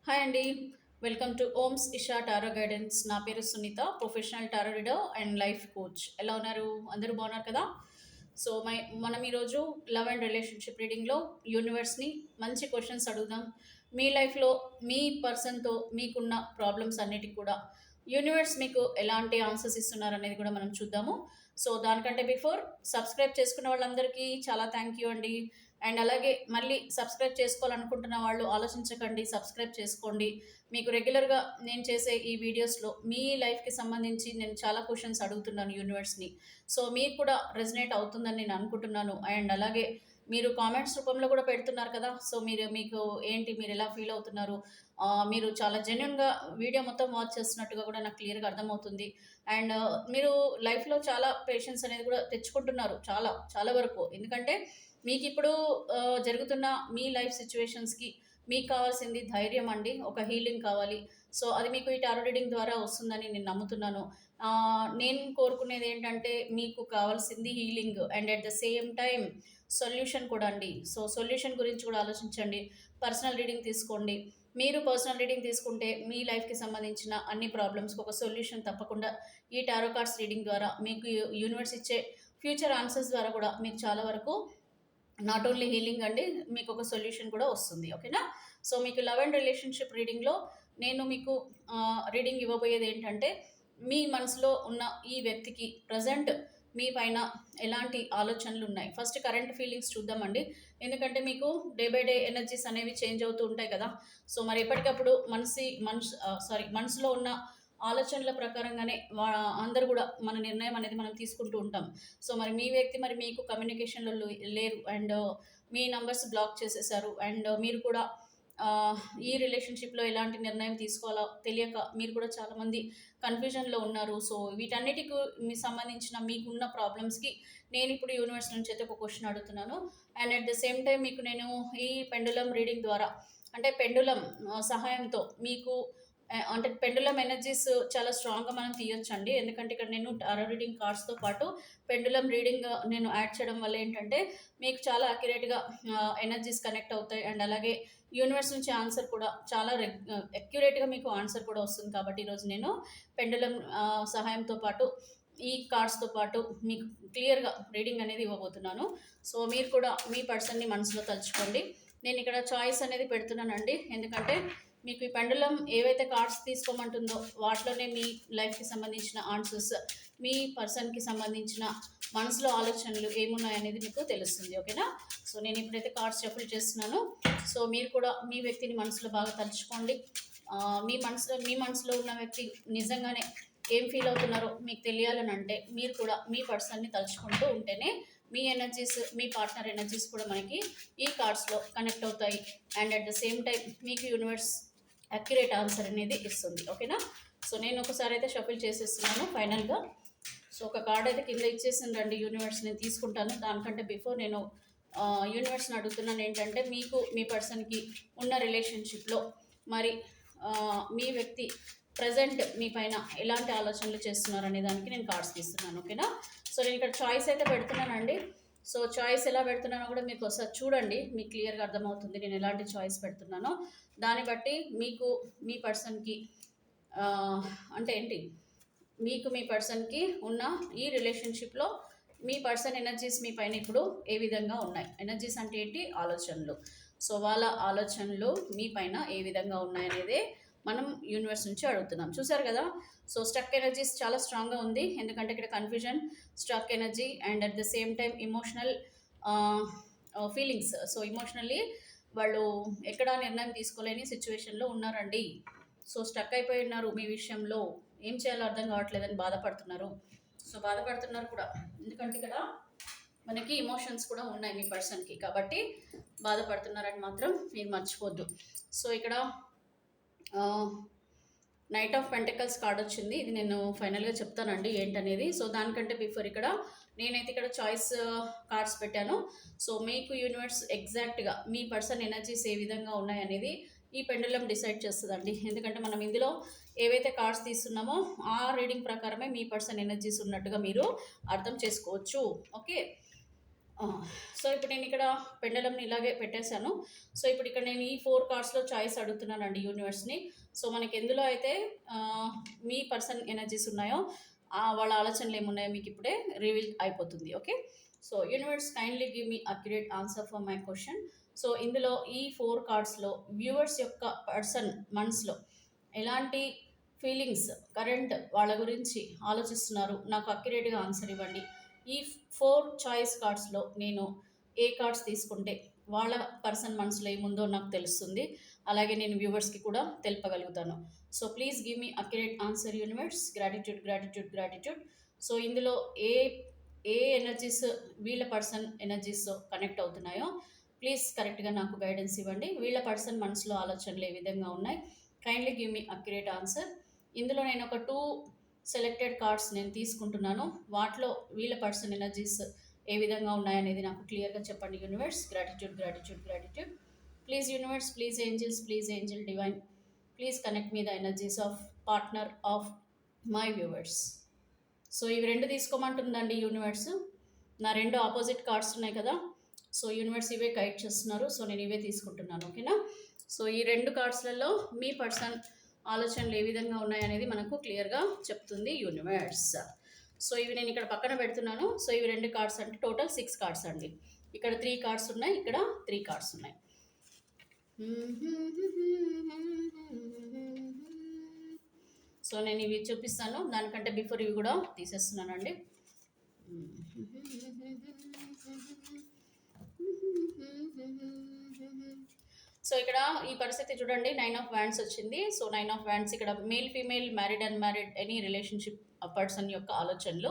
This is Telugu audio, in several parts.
హాయ్ అండి. Welcome to Oms Isha tarot guidance. నా పేరు Sunitha, professional tarot reader and life coach. ఎలా ఉన్నారు? అందరూ బాగున్నారు కదా? సో మనం ఈరోజు లవ్ అండ్ రిలేషన్షిప్ రీడింగ్లో యూనివర్స్ని మంచి క్వశ్చన్స్ అడుగుదాం. మీ లైఫ్లో మీ పర్సన్తో మీకున్న ప్రాబ్లమ్స్ అన్నిటికి కూడా యూనివర్స్ మీకు ఎలాంటి ఆన్సర్స్ ఇస్తున్నారు అనేది కూడా మనం చూద్దాము. సో దానికంటే బిఫోర్ సబ్స్క్రైబ్ చేసుకున్న వాళ్ళందరికీ చాలా థ్యాంక్ యూ అండి. అండ్ అలాగే మళ్ళీ సబ్స్క్రైబ్ చేసుకోవాలనుకుంటున్న వాళ్ళు ఆలోచించకండి, సబ్స్క్రైబ్ చేసుకోండి. మీకు రెగ్యులర్గా నేను చేసే ఈ వీడియోస్లో మీ లైఫ్కి సంబంధించి నేను చాలా క్వశ్చన్స్ అడుగుతున్నాను యూనివర్స్ని. సో మీకు కూడా రెజనేట్ అవుతుందని నేను అనుకుంటున్నాను. అండ్ అలాగే మీరు కామెంట్స్ రూపంలో కూడా పెడుతున్నారు కదా. సో మీకు ఏంటి, మీరు ఎలా ఫీల్ అవుతున్నారు, మీరు చాలా జెన్యున్గా వీడియో మొత్తం వాచ్ చేస్తున్నట్టుగా కూడా నాకు క్లియర్గా అర్థమవుతుంది. అండ్ మీరు లైఫ్లో చాలా పేషెన్స్ అనేది కూడా తెచ్చుకుంటున్నారు, చాలా చాలా వరకు. ఎందుకంటే మీకు ఇప్పుడు జరుగుతున్న మీ లైఫ్ సిచ్యువేషన్స్కి మీకు కావాల్సింది ధైర్యం అండి, ఒక హీలింగ్ కావాలి. సో అది మీకు ఈ టారో రీడింగ్ ద్వారా వస్తుందని నేను నమ్ముతున్నాను. నేను కోరుకునేది ఏంటంటే మీకు కావాల్సింది healing and at the same time solution కూడా అండి. సో సొల్యూషన్ గురించి కూడా ఆలోచించండి. పర్సనల్ రీడింగ్ తీసుకోండి. మీరు పర్సనల్ రీడింగ్ తీసుకుంటే మీ లైఫ్కి సంబంధించిన అన్ని ప్రాబ్లమ్స్కి ఒక సొల్యూషన్ తప్పకుండా ఈ టారో కార్డ్స్ రీడింగ్ ద్వారా మీకు యూనివర్స్ ఇచ్చే ఫ్యూచర్ ఆన్సర్స్ ద్వారా కూడా మీకు చాలా వరకు నాట్ ఓన్లీ హీలింగ్ అండి, మీకు ఒక సొల్యూషన్ కూడా వస్తుంది. ఓకేనా? సో మీకు లవ్ అండ్ రిలేషన్షిప్ రీడింగ్లో నేను మీకు రీడింగ్ ఇవ్వబోయేది ఏంటంటే, మీ మనసులో ఉన్న ఈ వ్యక్తికి ప్రజెంట్ మీ పైన ఎలాంటి ఆలోచనలు ఉన్నాయి. ఫస్ట్ కరెంట్ ఫీలింగ్స్ చూద్దామండి. ఎందుకంటే మీకు డే బై డే ఎనర్జీస్ అనేవి చేంజ్ అవుతూ ఉంటాయి కదా. సో మరి ఎప్పటికప్పుడు మనసులో ఉన్న ఆలోచనల ప్రకారంగానే అందరూ కూడా మన నిర్ణయం అనేది మనం తీసుకుంటూ ఉంటాం. సో మరి మీ వ్యక్తి మరి మీకు కమ్యూనికేషన్లో లేరు అండ్ మీ నంబర్స్ బ్లాక్ చేసేసారు. అండ్ మీరు కూడా ఈ రిలేషన్షిప్లో ఎలాంటి నిర్ణయం తీసుకోవాలో తెలియక మీరు కూడా చాలామంది కన్ఫ్యూజన్లో ఉన్నారు. సో వీటన్నిటికి మీ సంబంధించిన మీకున్న ప్రాబ్లమ్స్కి నేను ఇప్పుడు యూనివర్స్ నుంచి అయితే ఒక క్వశ్చన్ అడుగుతున్నాను. And at the same time మీకు నేను ఈ పెండులం రీడింగ్ ద్వారా, అంటే పెండులం సహాయంతో మీకు అంటే పెండులం ఎనర్జీస్ చాలా స్ట్రాంగ్గా మనం తీయొచ్చండి. ఎందుకంటే ఇక్కడ నేను టారో రీడింగ్ కార్డ్స్తో పాటు పెండులం రీడింగ్ నేను యాడ్ చేయడం వల్ల ఏంటంటే మీకు చాలా అక్యురేట్గా ఎనర్జీస్ కనెక్ట్ అవుతాయి. అండ్ అలాగే యూనివర్స్ నుంచి ఆన్సర్ కూడా చాలా అక్యురేట్గా మీకు ఆన్సర్ కూడా వస్తుంది. కాబట్టి ఈరోజు నేను పెండులం సహాయంతో పాటు ఈ కార్డ్స్తో పాటు మీకు క్లియర్గా రీడింగ్ అనేది ఇవ్వబోతున్నాను. సో మీరు కూడా మీ పర్సన్ని మనసులో తలుచుకోండి. నేను ఇక్కడ చాయిస్ అనేది పెడుతున్నానండి. ఎందుకంటే మీకు ఈ పెండులం ఏవైతే కార్డ్స్ తీసుకోమంటుందో వాటిలోనే మీ లైఫ్కి సంబంధించిన ఆన్సర్స్, మీ పర్సన్కి సంబంధించిన మనసులో ఆలోచనలు ఏమున్నాయనేది మీకు తెలుస్తుంది. ఓకేనా? సో నేను ఇప్పుడైతే కార్డ్స్ షఫుల్ చేస్తున్నాను. సో మీరు కూడా మీ వ్యక్తిని మనసులో బాగా తలుచుకోండి. మీ మనసులో ఉన్న వ్యక్తి నిజంగానే ఏం ఫీల్ అవుతున్నారో మీకు తెలియాలని అంటే మీరు కూడా మీ పర్సన్ని తలుచుకుంటూ ఉంటేనే మీ ఎనర్జీస్, మీ పార్ట్నర్ ఎనర్జీస్ కూడా మనకి ఈ కార్డ్స్లో కనెక్ట్ అవుతాయి. And at the same time మీకు యూనివర్స్ అక్యురేట్ ఆన్సర్ అనేది ఇస్తుంది. ఓకేనా? సో నేను ఒకసారి అయితే షఫిల్ చేసేస్తున్నాను ఫైనల్గా. సో ఒక కార్డ్ అయితే కింద ఇచ్చేసిందండి యూనివర్స్, నేను తీసుకుంటాను. దానికంటే బిఫోర్ నేను యూనివర్స్ని అడుగుతున్నాను ఏంటంటే, మీకు మీ పర్సన్కి ఉన్న రిలేషన్షిప్లో మరి మీ వ్యక్తి ప్రజెంట్ మీ పైన ఎలాంటి ఆలోచనలు చేస్తున్నారు అనే దానికి నేను కార్డ్స్ తీస్తున్నాను. ఓకేనా? సో నేను ఇక్కడ చాయిస్ అయితే పెడుతున్నానండి. సో చాయిస్ ఎలా పెడుతున్నానో కూడా మీకు ఒకసారి చూడండి, మీకు క్లియర్గా అర్థమవుతుంది నేను ఎలాంటి చాయిస్ పెడుతున్నానో. దాన్ని బట్టి మీకు మీ పర్సన్కి అంటే ఏంటి, మీకు మీ పర్సన్కి ఉన్న ఈ రిలేషన్షిప్లో మీ పర్సన్ ఎనర్జీస్ మీ పైన ఇప్పుడు ఏ విధంగా ఉన్నాయి. ఎనర్జీస్ అంటే ఏంటి? ఆలోచనలు. సో వాళ్ళ ఆలోచనలు మీ పైన ఏ విధంగా ఉన్నాయనేదే మనం యూనివర్స్ నుంచి అడుగుతున్నాం. చూసారు కదా? సో స్ట్రక్ ఎనర్జీస్ చాలా స్ట్రాంగ్గా ఉంది. ఎందుకంటే ఇక్కడ confusion, struck energy and at the same time emotional feelings. So emotionally వాళ్ళు ఎక్కడా నిర్ణయం తీసుకోలేని సిచ్యువేషన్లో ఉన్నారండి. సో స్టక్ అయిపోయి ఉన్నారు మీ విషయంలో. ఏం చేయాలో అర్థం కావట్లేదని బాధపడుతున్నారు. సో బాధపడుతున్నారు కూడా ఎందుకంటే ఇక్కడ మనకి ఇమోషన్స్ కూడా ఉన్నాయి మీ పర్సన్కి. కాబట్టి బాధపడుతున్నారని మాత్రం మీరు మర్చిపోద్దు. సో ఇక్కడ నైట్ ఆఫ్ పెంటకల్స్ కార్డ్ వచ్చింది. ఇది నేను ఫైనల్గా చెప్తానండి ఏంటనేది. సో దానికంటే బిఫోర్ ఇక్కడ నేనైతే ఇక్కడ చాయిస్ కార్డ్స్ పెట్టాను. సో మీకు యూనివర్స్ ఎగ్జాక్ట్గా మీ పర్సన్ ఎనర్జీస్ ఏ విధంగా ఉన్నాయనేది ఈ పెండులం డిసైడ్ చేస్తుందండి. ఎందుకంటే మనం ఇందులో ఏవైతే కార్డ్స్ తీస్తున్నామో ఆ రీడింగ్ ప్రకారమే మీ పర్సన్ ఎనర్జీస్ ఉన్నట్టుగా మీరు అర్థం చేసుకోవచ్చు. ఓకే? ఆ! సో, ఇప్పుడు నేనిక్కడ పెండలంని ఇలాగే పెట్టేశాను. సో, ఇప్పుడు ఇక్కడ నేను ఈ 4 కార్డ్స్‌లో చాయిస్ అడుగుతున్నానండి యూనివర్స్‌ని. సో, మనకి ఎందులో అయితే మీ పర్సన్ ఎనర్జీస్ ఉన్నాయో, వాళ్ళ ఆలోచనలేమున్నాయో మీకిప్పుడే రివీల్ అయిపోతుంది. Okay. So, universe kindly give me accurate answer for my question. So, ఇందులో ఈ 4 కార్డ్స్‌లో వ్యూవర్స్ యొక్క పర్సన్ మనసులో ఎలాంటి ఫీలింగ్స్ కరెంట్ వాళ్ళ గురించి ఆలోచిస్తున్నారు? నాకు అక్యురేట్‌గా ఆన్సర్ ఇవ్వండి. ఈ 4 చాయిస్ కార్డ్స్‌లో నేను ఏ కార్డ్స్ తీసుకుంటే వాళ్ళ పర్సన్ మనసులో ఏముందో నాకు తెలుస్తుంది. అలాగే నేను వ్యూవర్స్‌కి కూడా తెలుపగలుగుతాను. So, please give me accurate answer universe. Gratitude, gratitude, gratitude. So, ఇందులో ఏ ఏ ఎనర్జీస్ వీళ్ళ పర్సన్ ఎనర్జీస్‌తో కనెక్ట్ అవుతున్నాయో ప్లీజ్ కరెక్ట్‌గా నాకు గైడెన్స్ ఇవ్వండి. వీళ్ళ పర్సన్ మనసులో ఆలోచనలు ఏ విధంగా ఉన్నాయి? Kindly give me accurate answer. ఇందులో నేను ఒక 2 సెలెక్టెడ్ కార్డ్స్ నేను తీసుకుంటున్నాను. వాటిలో వీళ్ళ పర్సన్ ఎనర్జీస్ ఏ విధంగా ఉన్నాయనేది నాకు క్లియర్‌గా చెప్పండి universe. Gratitude, gratitude, gratitude. Please universe, please angels, please angel divine. Please connect me the energies of partner of my viewers. So, ఇవి 2 తీసుకోమంటుందండి యూనివర్స్. నా 2 ఆపోజిట్ కార్డ్స్ ఉన్నాయి కదా! సో, యూనివర్స్ ఇవే గైడ్ చేస్తున్నారు. సో, నేను ఇవే తీసుకుంటున్నాను. ఓకేనా? సో, ఈ 2 కార్డ్స్‌లలో మీ పర్సన్ ఆలోచనలు ఏ విధంగా ఉన్నాయనేది మనకు క్లియర్‌గా చెప్తుంది యూనివర్స్. సో, ఇవి నేను ఇక్కడ పక్కన పెడుతున్నాను. సో, ఇవి 2 కార్డ్స్ అంటే టోటల్ 6 కార్డ్స్ అండి. ఇక్కడ 3 కార్డ్స్ ఉన్నాయి. ఇక్కడ 3 కార్డ్స్ ఉన్నాయి. సో, నేను ఇవి చూపిస్తాను. దానికంటే బిఫోర్ ఇవి కూడా తీసేస్తున్నానండి. సో, ఇక్కడ ఈ పరిస్థితి చూడండి. 9 ఆఫ్ వ్యాండ్స్ వచ్చింది. సో, 9 ఆఫ్ వ్యాండ్స్ ఇక్కడ male, female, married, unmarried any relationship person యొక్క ఆలోచనలు.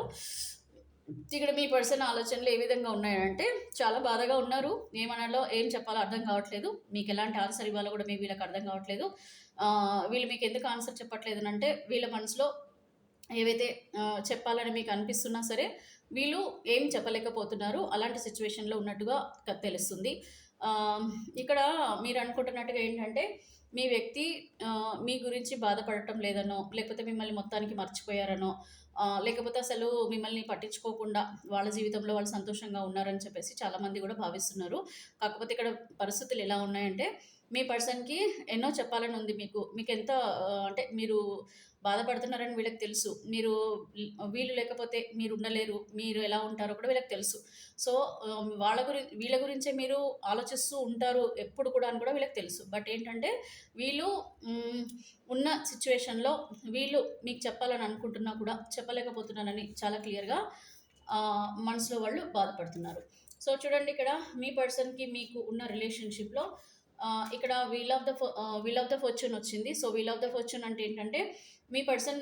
ఇక్కడ మీ పర్సన్ ఆలోచనలు ఏ విధంగా ఉన్నాయంటే చాలా బాధగా ఉన్నారు. ఏమనాలో, ఏం చెప్పాలో అర్థం కావట్లేదు. మీకు ఎలాంటి ఆన్సర్ ఇవ్వాలో కూడా వీళ్ళకి అర్థం కావట్లేదు. వీళ్ళు మీకు ఎందుకు ఆన్సర్ చెప్పట్లేదనంటే వీళ్ళ మనసులో ఏవైతే చెప్పాలని మీకు అనిపిస్తున్నా సరే వీళ్ళు ఏం చెప్పలేకపోతున్నారు. అలాంటి సిచ్యువేషన్‌లో ఉన్నట్టుగా తెలుస్తుంది. ఇక్కడ మీరు అనుకుంటున్నట్టుగా ఏంటంటే మీ వ్యక్తి మీ గురించి బాధపడటం లేదనో, లేకపోతే మిమ్మల్ని మొత్తానికి మర్చిపోయారనో, లేకపోతే అసలు మిమ్మల్ని పట్టించుకోకుండా వాళ్ళ జీవితంలో వాళ్ళు సంతోషంగా ఉన్నారని చెప్పేసి చాలామంది కూడా భావిస్తున్నారు. కాకపోతే ఇక్కడ పరిస్థితులు ఎలా ఉన్నాయంటే మీ పర్సన్‌కి ఎన్నో చెప్పాలని ఉంది మీకు. మీకెంత అంటే మీరు బాధపడుతున్నారని వీళ్ళకి తెలుసు. వీళ్ళు లేకపోతే మీరు ఉండలేరు. మీరు ఎలా ఉంటారో కూడా వీళ్ళకి తెలుసు. సో, వీళ్ళ గురించే మీరు ఆలోచిస్తూ ఉంటారు ఎప్పుడు కూడా అని కూడా వీళ్ళకి తెలుసు. బట్ ఏంటంటే వీళ్ళు ఉన్న సిచ్యువేషన్‌లో వీళ్ళు మీకు చెప్పాలని అనుకుంటున్నా కూడా చెప్పలేకపోతున్నానని చాలా క్లియర్‌గా మనసులో వాళ్ళు బాధపడుతున్నారు. సో, చూడండి ఇక్కడ మీ పర్సన్‌కి మీకు ఉన్న రిలేషన్‌షిప్‌లో ఇక్కడ వీల్ ఆఫ్ ద ఫార్చ్యూన్ వచ్చింది. So, wheel of the fortune అంటే ఏంటంటే మీ పర్సన్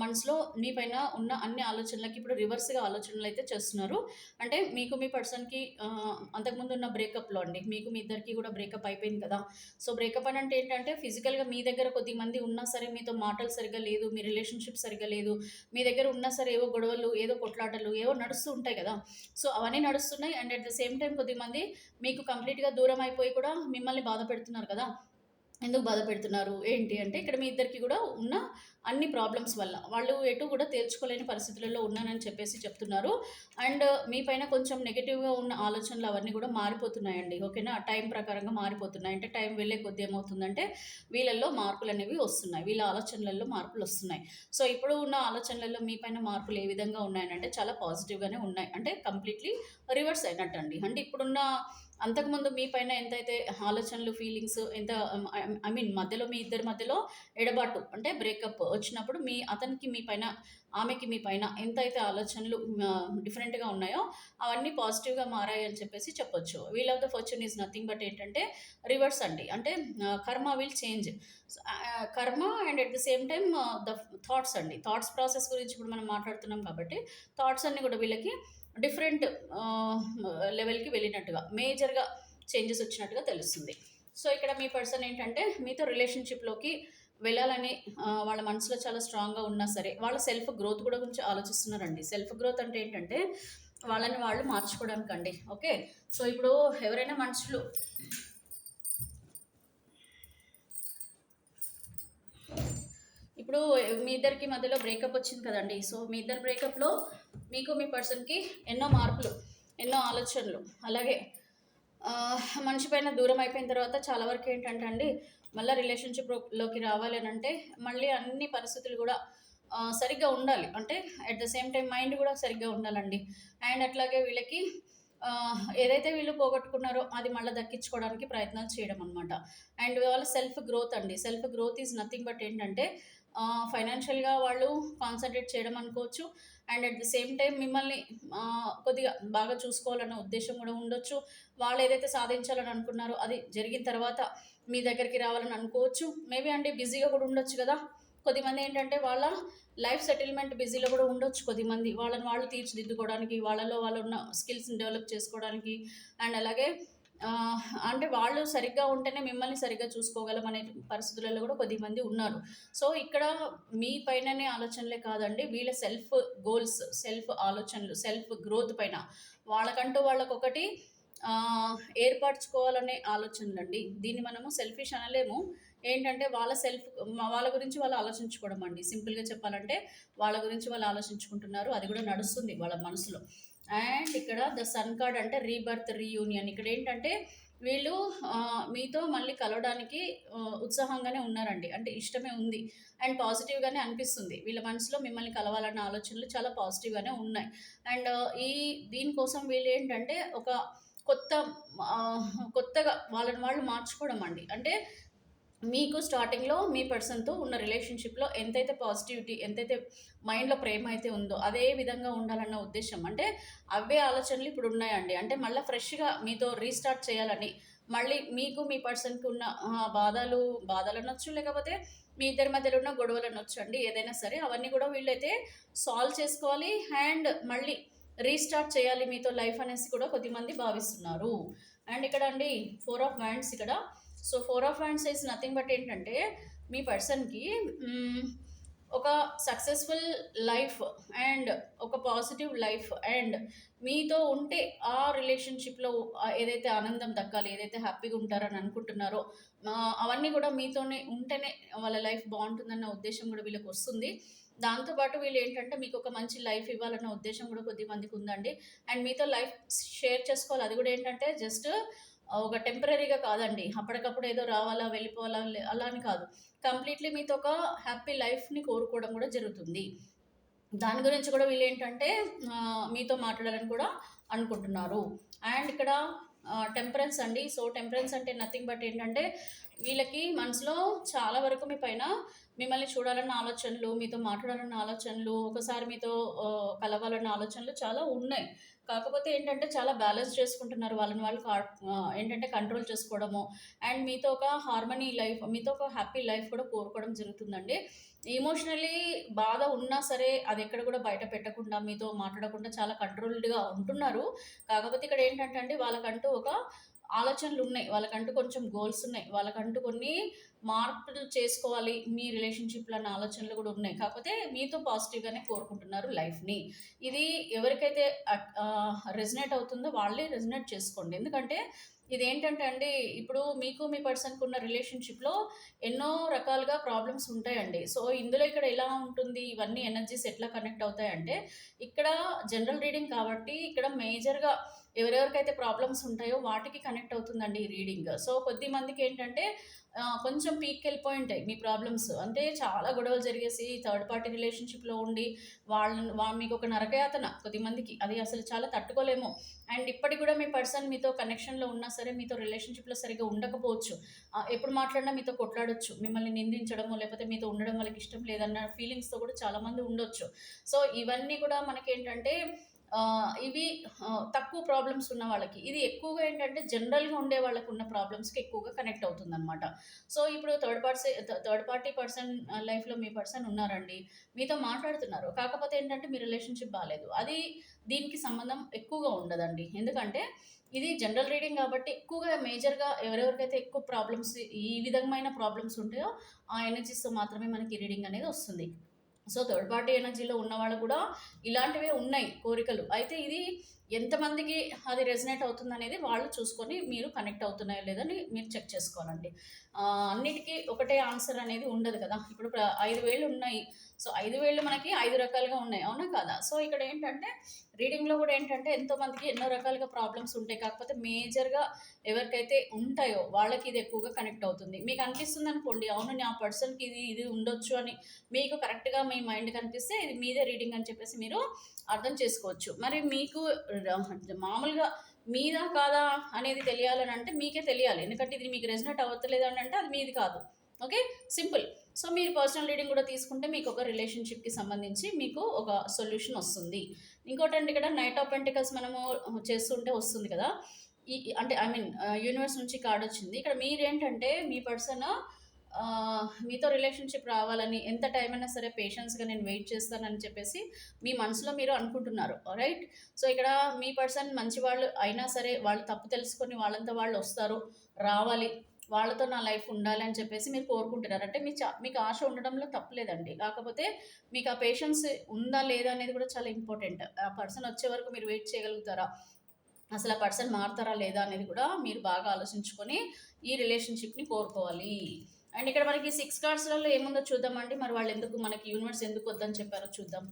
మనసులో నీ పైన ఉన్న అన్ని ఆలోచనలకి ఇప్పుడు రివర్స్‌గా ఆలోచనలైతే చేస్తున్నారు. అంటే మీకు మీ పర్సన్‌కి అంతకుముందు ఉన్న బ్రేకప్‌లో అండి. మీకు మీ ఇద్దరికీ కూడా బ్రేకప్ అయిపోయింది కదా! సో, బ్రేకప్ అని అంటే ఏంటంటే ఫిజికల్‌గా మీ దగ్గర కొద్దిమంది ఉన్నా సరే మీతో మాటలు సరిగ్గా లేదు. మీ రిలేషన్‌షిప్ సరిగ్గా లేదు. మీ దగ్గర ఉన్నా సరే ఏవో గొడవలు, ఏదో కొట్లాటలు ఏవో నడుస్తూ ఉంటాయి కదా! సో, అవన్నీ నడుస్తున్నాయి. And at the same time కొద్దిమంది మీకు కంప్లీట్‌గా దూరం అయిపోయి కూడా మిమ్మల్ని బాధ పెడుతున్నారు కదా! ఎందుకు బాధ పెడుతున్నారు? ఏంటి అంటే ఇక్కడ మీ ఇద్దరికీ కూడా ఉన్న అన్ని ప్రాబ్లమ్స్ వల్ల. వాళ్ళు ఎటు కూడా తేల్చుకోలేని పరిస్థితులలో ఉన్నానని చెప్పేసి చెప్తున్నారు. అండ్ మీ పైన కొంచెం నెగెటివ్‌గా ఉన్న ఆలోచనలు అవన్నీ కూడా మారిపోతున్నాయండి. ఓకేనా? టైం ప్రకారంగా మారిపోతున్నాయి. అంటే టైం వెళ్ళే కొద్దీ ఏమవుతుందంటే వీళ్ళల్లో మార్పులనేవి వస్తున్నాయి. వీళ్ళ ఆలోచనలలో మార్పులొస్తున్నాయి. సో, ఇప్పుడు ఉన్న ఆలోచనలలో మీ పైన మార్పులు ఏ విధంగా ఉన్నాయనంటే చాలా పాజిటివ్‌గానే ఉన్నాయి. అంటే కంప్లీట్‌లీ రివర్స్ అయినట్టండి. అంటే ఇప్పుడున్న అంతకుముందు మీ పైన ఎంతైతే ఆలోచనలు, ఫీలింగ్స్ ఎంత ఐ మీన్ మధ్యలో మీ ఇద్దరి మధ్యలో ఎడబాటు అంటే బ్రేకప్ వచ్చినప్పుడు అతనికి మీ పైన, ఆమెకి మీ పైన ఎంతైతే ఆలోచనలు డిఫరెంట్‌గా ఉన్నాయో అవన్నీ పాజిటివ్‌గా మారాయని చెప్పేసి చెప్పొచ్చు. Wheel of the fortune is nothing but ఏంటంటే రివర్స్ అండి. అంటే karma will change. Karma and at the same time the thoughts అండి. థాట్స్ ప్రాసెస్ గురించి ఇప్పుడు మనం మాట్లాడుతున్నాం కాబట్టి థాట్స్ అన్నీ కూడా వీళ్ళకి డిఫరెంట్ లెవెల్‌కి వెళ్ళినట్టుగా, మేజర్‌గా చేంజెస్ వచ్చినట్టుగా తెలుస్తుంది. సో, ఇక్కడ మీ పర్సన్ ఏంటంటే మీతో రిలేషన్‌షిప్‌లోకి వెళ్ళాలని వాళ్ళ మనసులో చాలా స్ట్రాంగ్‌గా ఉన్నా సరే, వాళ్ళ సెల్ఫ్ గ్రోత్ కూడా గురించి ఆలోచిస్తున్నారండి. సెల్ఫ్ గ్రోత్ అంటే ఏంటంటే వాళ్ళని వాళ్ళు మార్చుకోవడానికండి. ఓకే. సో, ఇప్పుడు ఎవరైనా మనుషులు ఇప్పుడు మీ ఇద్దరికి మధ్యలో బ్రేకప్ వచ్చింది కదండీ! సో, మీ ఇద్దరి బ్రేకప్‌లో మీకు మీ పర్సన్‌కి ఎన్నో మార్పులు ఎన్నో ఆలోచనలు. అలాగే మనిషి పైన దూరం అయిపోయిన తర్వాత చాలా వరకు ఏంటంటే అండి, మళ్ళీ రిలేషన్‌షిప్‌లోకి రావాలి అనంటే, మళ్ళీ అన్ని పరిస్థితులు గూడా సరిగ్గా ఉండాలి. అంటే at the same time mind గూడా సరిగ్గా ఉండాలండి. అండ్ అట్లాగే వీళ్ళకి ఏదైతే వీళ్ళు పోగొట్టుకున్నారో అది మళ్ళా దక్కించుకోవడానికి ప్రయత్నాలు చేయడం అనమాట. అండ్ వాళ్ళ సెల్ఫ్ గ్రోత్ అండి. Self growth is nothing but ఏంటంటే ఫైనాన్షియల్‌గా వాళ్ళు కాన్సంట్రేట్ చేయడం అనుకోవచ్చు. And at the same time మిమ్మల్ని కొద్దిగా బాగా చూసుకోవాలన్న ఉద్దేశ్యం గూడా ఉండొచ్చు. వాళ్ళు ఏదైతే సాధించాలని అనుకున్నారో అది జరిగిన తర్వాత మీ దగ్గరికి రావాలని అనుకోవచ్చు. మేబీ అండి బిజీగా కూడా ఉండొచ్చు గదా! కొద్దిమంది ఏంటంటే వాళ్ళ లైఫ్ సెటిల్మెంట్ బిజీలో కూడా ఉండొచ్చు కొద్దిమంది. వాళ్ళని వాళ్ళు తీర్చిదిద్దుకోవడానికి, వాళ్ళలో వాళ్ళు ఉన్న స్కిల్స్‌ని డెవలప్ చేసుకోవడానికి అండ్ అలాగే అంటే వాళ్ళు సరిగ్గా ఉంటేనే మిమ్మల్ని సరిగ్గా చూసుకోగలం అనే పరిస్థితులలో కూడా కొద్దిమంది ఉన్నారు. సో, ఇక్కడ మీ పైననే ఆలోచనలే కాదండి. వీళ్ళ సెల్ఫ్ గోల్స్, సెల్ఫ్ ఆలోచనలు, సెల్ఫ్ గ్రోత్ పైన వాళ్ళకంటూ వాళ్ళకొకటి ఏర్పరచుకోవాలనే ఆలోచనలండి. దీన్ని మనము సెల్ఫిష్ అనలేము. ఏంటంటే వాళ్ళ గురించి వాళ్ళు ఆలోచించుకోవడం అండి. సింపుల్‌గా చెప్పాలంటే వాళ్ళ గురించి వాళ్ళు ఆలోచించుకుంటున్నారు. అది కూడా నడుస్తుంది వాళ్ళ మనసులో. అండ్ ఇక్కడ ద సన్ కార్డ్ అంటే రీబర్త్, రీయూనియన్. ఇక్కడేంటంటే వీళ్ళు మీతో మళ్ళీ కలవడానికి ఉత్సాహంగానే ఉన్నారండి. అంటే ఇష్టమే ఉంది. అండ్ పాజిటివ్‌గానే అనిపిస్తుంది. వీళ్ళ మనసులో మిమ్మల్ని కలవాలన్న ఆలోచనలు చాలా పాజిటివ్‌గానే ఉన్నాయి. అండ్ దీనికోసం వీళ్ళేంటంటే ఒక కొత్త కొత్తగా వాళ్ళని వాళ్ళు మార్చుకోవడం అండి. అంటే మీకు స్టార్టింగ్‌లో మీ పర్సన్‌తో ఉన్న రిలేషన్‌షిప్‌లో ఎంతైతే పాజిటివిటీ, ఎంతైతే మైండ్‌లో ప్రేమ అయితే ఉందో, అదే విధంగా ఉండాలన్న ఉద్దేశ్యం. అంటే అవే ఆలోచనలు ఇప్పుడున్నాయండి. అంటే మళ్ళా ఫ్రెష్‌గా మీతో రీస్టార్ట్ చేయాలని, మళ్ళీ మీకు మీ పర్సన్‌కి ఉన్న బాధలనొచ్చు, లేకపోతే మీ ఇద్దరి మధ్యలో ఉన్న గొడవలనొచ్చండి. ఏదైనా సరే అవన్నీ కూడా వీళ్ళైతే సాల్వ్ చేసుకోవాలి. అండ్ మళ్ళీ రీస్టార్ట్ చేయాలి మీతో లైఫ్ అనేసి కూడా కొద్దిమంది భావిస్తున్నారు. అండ్ ఇక్కడ అండి 4 ఆఫ్ వ్యాండ్స్ ఇక్కడ. So 4 of hands is nothing but ఏంటంటే మీ పర్సన్‌కి ఒక సక్సెస్‌ఫుల్ లైఫ్ అండ్ ఒక పాజిటివ్ లైఫ్ అండ్ మీతో ఉంటే ఆ రిలేషన్‌షిప్‌లో ఏదైతే ఆనందం దక్కాలి, ఏదైతే హ్యాపీగా ఉంటారని అనుకుంటున్నారో అవన్నీ కూడా మీతోనే ఉంటేనే వాళ్ళ లైఫ్ బావుంటుందన్న ఉద్దేశ్యం కూడా వీళ్ళకొస్తుంది. దాంతో పాటు వీళ్ళేంటంటే మీకొక మంచి లైఫ్ ఇవ్వాలన్న ఉద్దేశ్యం కూడా కొద్దిమందికుందండి. అండ్ మీతో లైఫ్ షేర్ చేసుకోవాలి. అది కూడా ఏంటంటే జస్ట్ ఒక టెంపరరీగా కాదండి. అప్పటికప్పుడు ఏదో రావాలా, వెళ్ళిపోవాలా అలా అని కాదు. కంప్లీట్‌లీ మీతో ఒక హ్యాపీ లైఫ్‌ని కోరుకోవడం కూడా జరుగుతుంది. దాని గురించి కూడా వీళ్ళేంటంటే మీతో మాట్లాడాలని కూడా అనుకుంటున్నారు. అండ్ ఇక్కడ టెంపరెన్స్ అండి. సో, టెంపరెన్స్ అంటే నథింగ్ బట్ ఏంటంటే వీళ్ళకి మనసులో చాలా వరకు మీ పైన మిమ్మల్ని చూడాలన్న ఆలోచనలు, మీతో మాట్లాడాలన్న ఆలోచనలు, ఒకసారి మీతో కలవాలన్న ఆలోచనలు చాలా ఉన్నాయి. కాకపోతే ఏంటంటే చాలా బ్యాలెన్స్ చేసుకుంటున్నారు. వాళ్ళని వాళ్ళు ఏంటంటే కంట్రోల్ చేసుకోవడము అండ్ మీతో ఒక హార్మనీ లైఫ్, మీతో ఒక హ్యాపీ లైఫ్ కూడా కోరుకోవడం జరుగుతుందండి. ఎమోషనల్లీ బాధ ఉన్నా సరే అది ఎక్కడ కూడా బయట పెట్టకుండా, మీతో మాట్లాడకుండా చాలా కంట్రోల్డ్‌గా ఉంటున్నారు. కాకపోతే ఇక్కడ ఏంటంటే అండి వాళ్ళకంటూ ఒక ఆలోచనలున్నాయి. వాళ్ళకంటూ కొంచెం గోల్స్ ఉన్నాయి. వాళ్ళకంటూ కొన్ని మార్పులు చేసుకోవాలి మీ రిలేషన్‌షిప్‌లో అన్న ఆలోచనలు గూడా ఉన్నాయి. కాకపోతే మీతో పాజిటివ్‌గానే కోరుకుంటున్నారు లైఫ్‌ని. ఇది ఎవరికైతే రెజొనేట్ అవుతుందో వాళ్ళే రెజొనేట్ చేసుకోండి. ఎందుకంటే ఇదేంటంటే అండి, ఇప్పుడు మీకు మీ పర్సన్‌కి ఉన్న రిలేషన్‌షిప్‌లో ఎన్నో రకాలుగా ప్రాబ్లమ్స్ ఉంటాయండి. సో, ఇందులో ఇక్కడ ఎలా ఉంటుంది, ఇవన్నీ ఎనర్జీస్ ఎట్లా కనెక్ట్ అవుతాయంటే, ఇక్కడ జనరల్ రీడింగ్ కాబట్టి ఇక్కడ మేజర్‌గా ఎవరెవరికైతే ప్రాబ్లమ్స్ ఉంటాయో వాటికి కనెక్ట్ అవుతుందండి ఈ రీడింగ్. సో, కొద్ది మందికేంటంటే కొంచెం పీక్‌కెళ్ళిపోయి ఉంటాయి మీ ప్రాబ్లమ్స్. అంటే చాలా గొడవలు జరిగేసి థర్డ్ పార్టీ రిలేషన్‌షిప్‌లో ఉండి మీకొక నరకయాతన కొద్దిమందికి. అది అసలు చాలా తట్టుకోలేము. అండ్ ఇప్పటికి గూడా మీ పర్సన్ మీతో కనెక్షన్‌లో ఉన్నా సరే, మీతో రిలేషన్‌షిప్‌లో సరిగ్గా ఉండకపోవచ్చు. ఎప్పుడు మాట్లాడినా మీతో కొట్లాడొచ్చు. మిమ్మల్ని నిందించడమో, లేకపోతే మీతో ఉండడం వాళ్ళకిష్టం లేదన్న ఫీలింగ్స్‌తో కూడా చాలామంది ఉండొచ్చు. సో, ఇవన్నీ కూడా మనకేంటంటే ఇవి తక్కువ ప్రాబ్లమ్స్ ఉన్న వాళ్ళకి. ఇది ఎక్కువగా ఏంటంటే జనరల్‌గా ఉండే వాళ్ళకున్న ప్రాబ్లమ్స్‌కి ఎక్కువగా కనెక్ట్ అవుతుందనమాట. సో, ఇప్పుడు థర్డ్ పార్టీ పర్సన్ లైఫ్‌లో మీ పర్సన్ ఉన్నారండి. మీతో మాట్లాడుతున్నారు. కాకపోతే ఏంటంటే మీ రిలేషన్‌షిప్ బాలేదు. అది దీనికి సంబంధం ఎక్కువగా ఉండదండి. ఎందుకంటే ఇది జనరల్ రీడింగ్ కాబట్టి ఎక్కువగా మేజర్‌గా ఎవరెవరికైతే ఎక్కువ ప్రాబ్లమ్స్ ఈ విధమైన ప్రాబ్లమ్స్ ఉంటాయో ఆ ఎనర్జీస్‌తో మాత్రమే మనకి రీడింగ్ అనేది వస్తుంది. సో థర్డ్ పార్టీ ఎనర్జీలో ఉన్న వాళ్ళు కూడా ఇలాంటివే ఉన్నాయి కోరికలు. అయితే ఇది ఎంతమందికి అది రెజనేట్ అవుతుంది అనేది వాళ్ళు చూసుకొని మీరు కనెక్ట్ అవుతున్నాయో లేదని మీరు చెక్ చేసుకోవాలండి. అన్నిటికీ ఒకటే ఆన్సర్ అనేది ఉండదు కదా. ఇప్పుడు 5 వేళ్ళు ఉన్నాయి. సో 5 వేళ్ళు మనకి 5 రకాలుగా ఉన్నాయి, అవునా కాదా? సో ఇక్కడ ఏంటంటే రీడింగ్లో కూడా ఏంటంటే ఎంతోమందికి ఎన్నో రకాలుగా ప్రాబ్లమ్స్ ఉంటాయి. కాకపోతే మేజర్గా ఎవరికైతే ఉంటాయో వాళ్ళకి ఇది ఎక్కువగా కనెక్ట్ అవుతుంది. మీకు అనిపిస్తుంది అనుకోండి, అవును నా పర్సన్కి ఇది ఇది ఉండొచ్చు అని మీకు కరెక్ట్గా మీ మైండ్ కనిపిస్తే ఇది మీదే రీడింగ్ అని చెప్పేసి మీరు అర్థం చేసుకోవచ్చు. మరి మీకు మామూలుగా మీదా కాదా అనేది తెలియాలని అంటే మీకే తెలియాలి. ఎందుకంటే ఇది మీకు రెజనేట్ అవ్వట్లేదు అని అంటే అది మీది కాదు. Okay, simple. సో మీరు పర్సనల్ రీడింగ్ కూడా తీసుకుంటే మీకు ఒక రిలేషన్షిప్కి సంబంధించి మీకు ఒక సొల్యూషన్ వస్తుంది. ఇంకోటండి, ఇక్కడ నైట్ ఆఫ్ పెంటికల్స్ మనము చేస్తుంటే వస్తుంది కదా, అంటే ఐ మీన్ యూనివర్స్ నుంచి కార్డ్ వచ్చింది. ఇక్కడ మీరేంటంటే మీ పర్సన్ మీతో రిలేషన్షిప్ రావాలని ఎంత టైం అయినా సరే పేషెన్స్గా నేను వెయిట్ చేస్తానని చెప్పేసి మీ మనసులో మీరు అనుకుంటున్నారు, రైట్? సో ఇక్కడ మీ పర్సన్ మంచి వాళ్ళు అయినా సరే వాళ్ళు తప్పు తెలుసుకొని వాళ్ళంతా వాళ్ళు వస్తారు, రావాలి, వాళ్ళతో నా లైఫ్ ఉండాలి అని చెప్పేసి మీరు కోరుకుంటున్నారు. అంటే మీకు ఆశ ఉండడంలో తప్పులేదండి. కాకపోతే మీకు ఆ పేషెన్స్ ఉందా లేదా అనేది కూడా చాలా ఇంపార్టెంట్. ఆ పర్సన్ వచ్చే వరకు మీరు వెయిట్ చేయగలుగుతారా, అసలు ఆ పర్సన్ మారుతారా లేదా అనేది కూడా మీరు బాగా ఆలోచించుకొని ఈ రిలేషన్షిప్ని కోరుకోవాలి. అండ్ ఇక్కడ మనకి 6 కార్డ్స్లలో ఏముందో చూద్దామండి. మరి వాళ్ళు ఎందుకు, మనకి యూనివర్స్ ఎందుకు వద్దని చెప్పారో చూద్దాం.